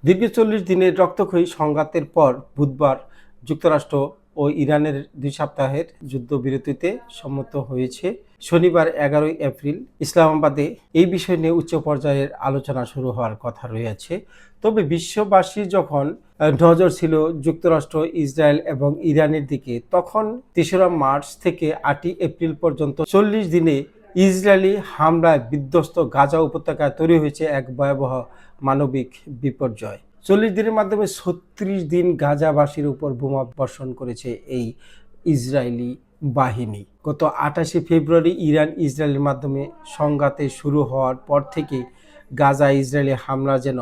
দীর্ঘ ৪০ দিনের রক্তক্ষয়ী সংঘাতের পর বুধবার যুক্তরাষ্ট্র ও ইরানের ২ সপ্তাহের যুদ্ধবিরতিতে সম্মত হয়েছে। শনিবার ১১ এপ্রিল ইসলামাবাদে এই বিষয় নিয়ে উচ্চ পর্যায়ের আলোচনা শুরু হওয়ার কথা রয়েছে। তবে বিশ্ববাসী যখন নজর ছিল যুক্তরাষ্ট্র, ইসরায়েল এবং ইরানের দিকে, তখন ৩রা মার্চ থেকে ৮ই এপ্রিল পর্যন্ত ৪০ দিনে ইসরায়েলি হামলায় বিধ্বস্ত গাজা উপত্যকায় তৈরি হয়েছে এক ভয়াবহ মানবিক বিপর্যয়। ৪০ দিনের মাধ্যমে ৩৬ দিন গাজাবাসীর উপর বোমা বর্ষণ করেছে এই ইসরায়েলি বাহিনী। গত ২৮শে ফেব্রুয়ারি ইরান ইসরায়েলের মাধ্যমে সংঘাতে শুরু হওয়ার পর থেকে গাজা ইসরায়েলি হামলা যেন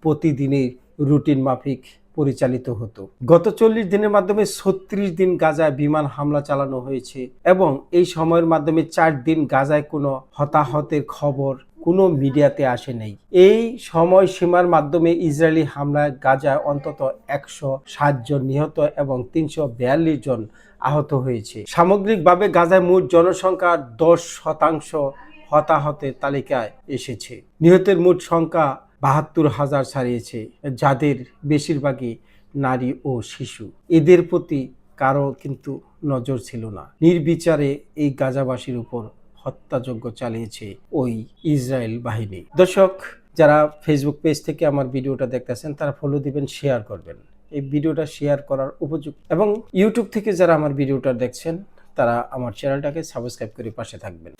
প্রতিদিনের রুটিন মাফিক পরিচালিত হতো। গত ৪০ দিনের মাধ্যমে ৩৬ দিন গাজায় বিমান হামলা চালানো হয়েছে এবং এই সময়ের মাধ্যমে ৪ দিন গাজায় কোনো হতাহতের খবর কোনো মিডিয়াতে আসে নাই। এই সময়সীমার মাধ্যমে ইসরায়েলি হামলায় গাজায় অন্তত ১৬০ জন নিহত এবং ৩৪২ জন আহত হয়েছে। সামগ্রিকভাবে গাজায় মোট জনসংখ্যার ১০% হতাহতের তালিকায় এসেছে। নিহতের মোট সংখ্যা ৭২,০০০ ছাড়িয়েছে, যাদের বেশিরভাগই নারী ও শিশু। এদের প্রতি কারো কিন্তু নজর ছিল না। নির্বিচারে এই গাজাবাসীর উপর হত্যাযজ্ঞ চালিয়েছে ওই ইসরায়েল বাহিনী। দর্শক, যারা ফেসবুক পেজ থেকে আমার ভিডিওটা দেখতেছেন তারা ফলো দিবেন, শেয়ার করবেন। এই ভিডিওটা শেয়ার করার উপযুক্ত। এবং ইউটিউব থেকে যারা আমার ভিডিওটা দেখছেন তারা আমার চ্যানেলটাকে সাবস্ক্রাইব করে পাশে থাকবেন।